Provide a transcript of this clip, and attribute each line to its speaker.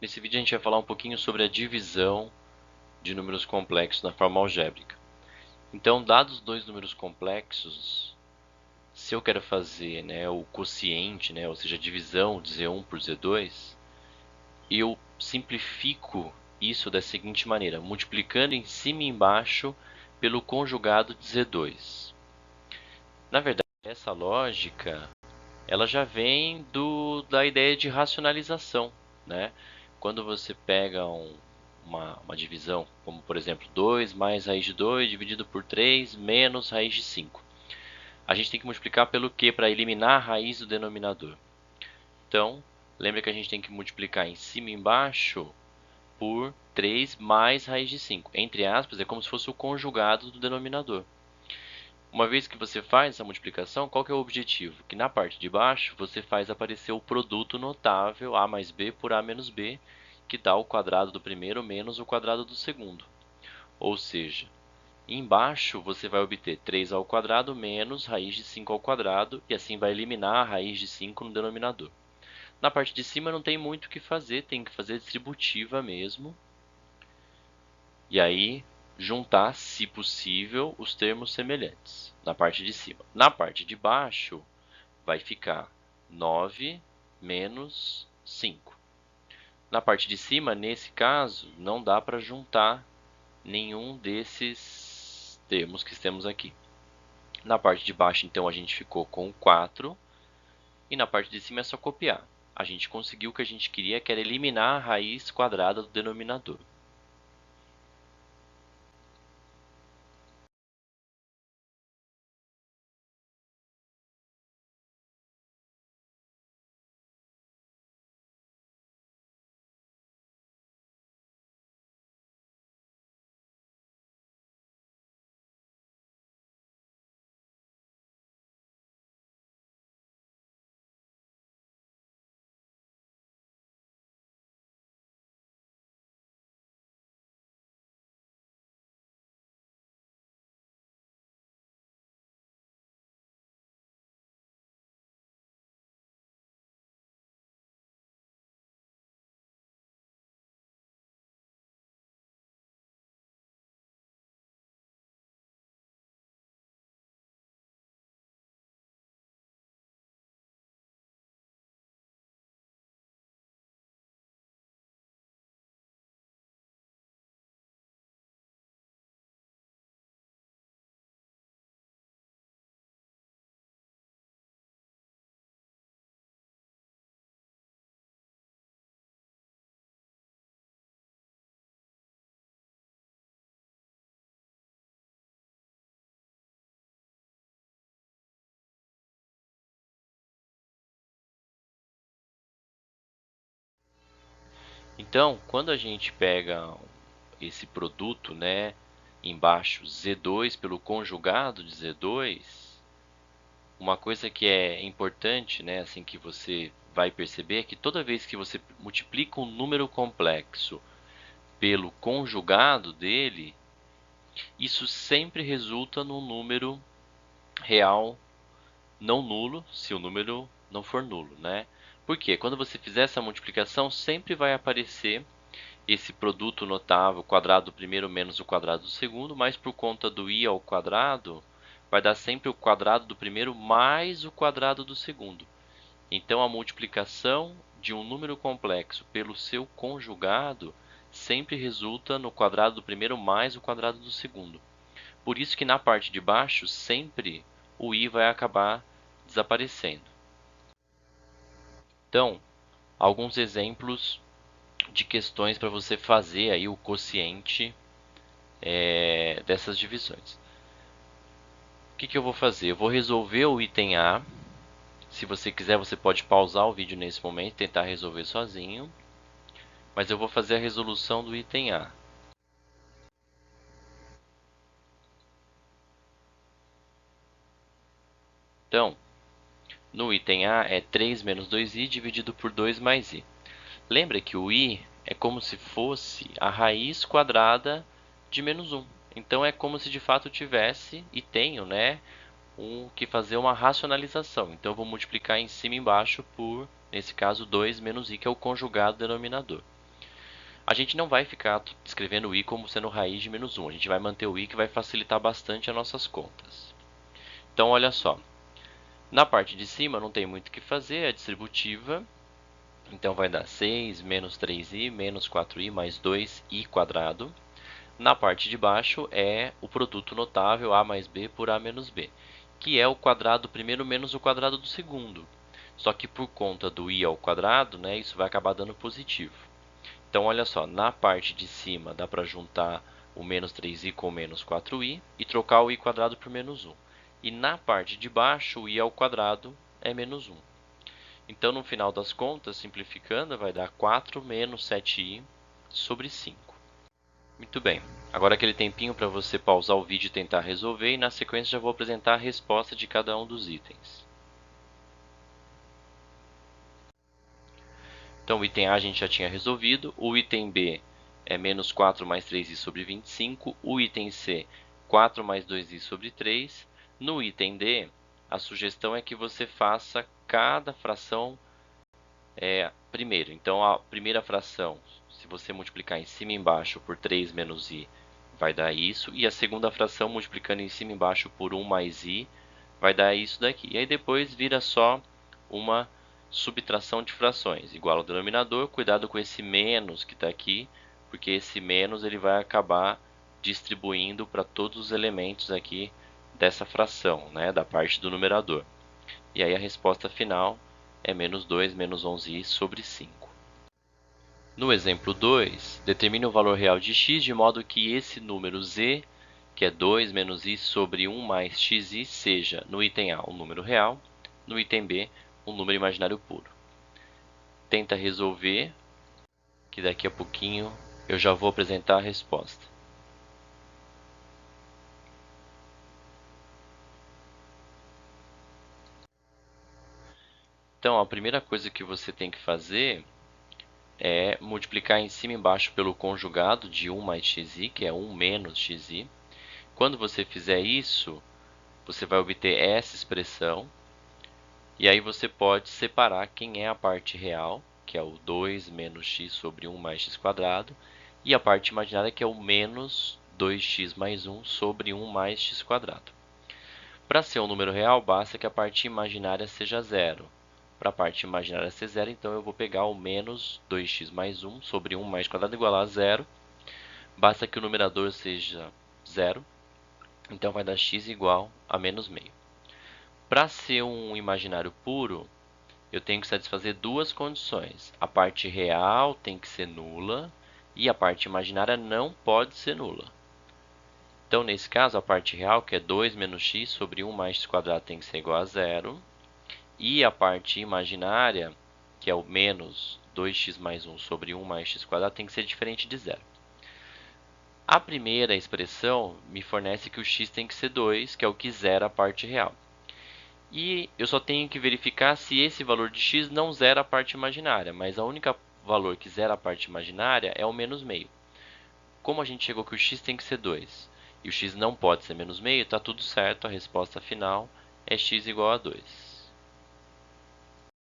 Speaker 1: Nesse vídeo a gente vai falar um pouquinho sobre a divisão de números complexos na forma algébrica. Então, dados dois números complexos, se eu quero fazer o quociente, ou seja, a divisão de Z1 por Z2, eu simplifico isso da seguinte maneira, multiplicando em cima e embaixo pelo conjugado de Z2. Na verdade, essa lógica ela já vem da ideia de racionalização, né? Quando você pega uma divisão, como por exemplo 2 mais raiz de 2 dividido por 3 menos raiz de 5. A gente tem que multiplicar pelo quê? Para eliminar a raiz do denominador. Então, lembra que a gente tem que multiplicar em cima e embaixo por 3 mais raiz de 5. Entre aspas, é como se fosse o conjugado do denominador. Uma vez que você faz essa multiplicação, qual que é o objetivo? Que na parte de baixo você faz aparecer o produto notável a mais b por a menos b, que dá o quadrado do primeiro menos o quadrado do segundo. Ou seja, embaixo você vai obter 3 ao quadrado menos raiz de 5 ao quadrado, e assim vai eliminar a raiz de 5 no denominador. Na parte de cima não tem muito o que fazer, tem que fazer distributiva mesmo. E aí, juntar, se possível, os termos semelhantes na parte de cima. Na parte de baixo, vai ficar 9 menos 5. Na parte de cima, nesse caso, não dá para juntar nenhum desses termos que temos aqui. Na parte de baixo, então, a gente ficou com 4. E na parte de cima é só copiar. A gente conseguiu o que a gente queria, que era eliminar a raiz quadrada do denominador. Então, quando a gente pega esse produto, embaixo Z2 pelo conjugado de Z2, uma coisa que é importante, assim que você vai perceber é que toda vez que você multiplica um número complexo pelo conjugado dele, isso sempre resulta num número real não nulo, se o número não for nulo, né? Por quê? Quando você fizer essa multiplicação, sempre vai aparecer esse produto notável, quadrado do primeiro menos o quadrado do segundo, mas por conta do i ao quadrado, vai dar sempre o quadrado do primeiro mais o quadrado do segundo. Então, a multiplicação de um número complexo pelo seu conjugado sempre resulta no quadrado do primeiro mais o quadrado do segundo. Por isso que na parte de baixo, sempre o i vai acabar desaparecendo. Então, alguns exemplos de questões para você fazer aí o quociente dessas divisões. O que eu vou fazer? Eu vou resolver o item A. Se você quiser, você pode pausar o vídeo nesse momento e tentar resolver sozinho. Mas eu vou fazer a resolução do item A. Então, no item A é 3 menos 2i dividido por 2 mais i. Lembra que o i é como se fosse a raiz quadrada de menos 1. Então, é como se de fato tivesse, e tenho, que fazer uma racionalização. Então, eu vou multiplicar em cima e embaixo por, nesse caso, 2 menos i, que é o conjugado denominador. A gente não vai ficar escrevendo o i como sendo raiz de menos 1. A gente vai manter o i, que vai facilitar bastante as nossas contas. Então, olha só. Na parte de cima não tem muito o que fazer, é distributiva. Então, vai dar 6 menos 3i menos 4i mais 2i quadrado. Na parte de baixo é o produto notável a mais b por a menos b, que é o quadrado do primeiro menos o quadrado do segundo. Só que por conta do i ao quadrado, né, isso vai acabar dando positivo. Então, olha só, na parte de cima dá para juntar o menos 3i com o menos 4i e trocar o i quadrado por menos 1. E na parte de baixo, o i ao quadrado é menos 1. Então, no final das contas, simplificando, vai dar 4 menos 7i sobre 5. Muito bem. Agora aquele tempinho para você pausar o vídeo e tentar resolver, e na sequência já vou apresentar a resposta de cada um dos itens. Então, o item A a gente já tinha resolvido, o item B é menos 4 mais 3i sobre 25, o item C, 4 mais 2i sobre 3. No item D, a sugestão é que você faça cada fração primeiro. Então, a primeira fração, se você multiplicar em cima e embaixo por 3 menos i, vai dar isso. E a segunda fração, multiplicando em cima e embaixo por 1 mais i, vai dar isso daqui. E aí depois vira só uma subtração de frações. Igual ao denominador, cuidado com esse menos que está aqui, porque esse menos ele vai acabar distribuindo para todos os elementos aqui dessa fração, né, da parte do numerador. E aí a resposta final é menos 2 menos 11i sobre 5. No exemplo 2, determine o valor real de x de modo que esse número z, que é 2 menos i sobre 1 mais xi, seja, no item A, um número real, no item B, um número imaginário puro. Tenta resolver, que daqui a pouquinho eu já vou apresentar a resposta. Então, a primeira coisa que você tem que fazer é multiplicar em cima e embaixo pelo conjugado de 1 mais xi, que é 1 menos xi. Quando você fizer isso, você vai obter essa expressão. E aí você pode separar quem é a parte real, que é o 2 menos x sobre 1 mais x quadrado, e a parte imaginária, que é o menos 2x mais 1 sobre 1 mais x quadrado. Para ser um número real, basta que a parte imaginária seja zero. Para a parte imaginária ser zero, então eu vou pegar o menos 2x mais 1 sobre 1 mais x quadrado igual a zero. Basta que o numerador seja zero, então vai dar x igual a menos meio. Para ser um imaginário puro, eu tenho que satisfazer duas condições. A parte real tem que ser nula e a parte imaginária não pode ser nula. Então, nesse caso, a parte real, que é 2 menos x sobre 1 mais x quadrado, tem que ser igual a zero. E a parte imaginária, que é o menos 2x mais 1 sobre 1 mais x quadrado, tem que ser diferente de zero. A primeira expressão me fornece que o x tem que ser 2, que é o que zera a parte real. E eu só tenho que verificar se esse valor de x não zera a parte imaginária, mas a única valor que zera a parte imaginária é o menos meio. Como a gente chegou que o x tem que ser 2 e o x não pode ser menos meio, está tudo certo, a resposta final é x igual a 2.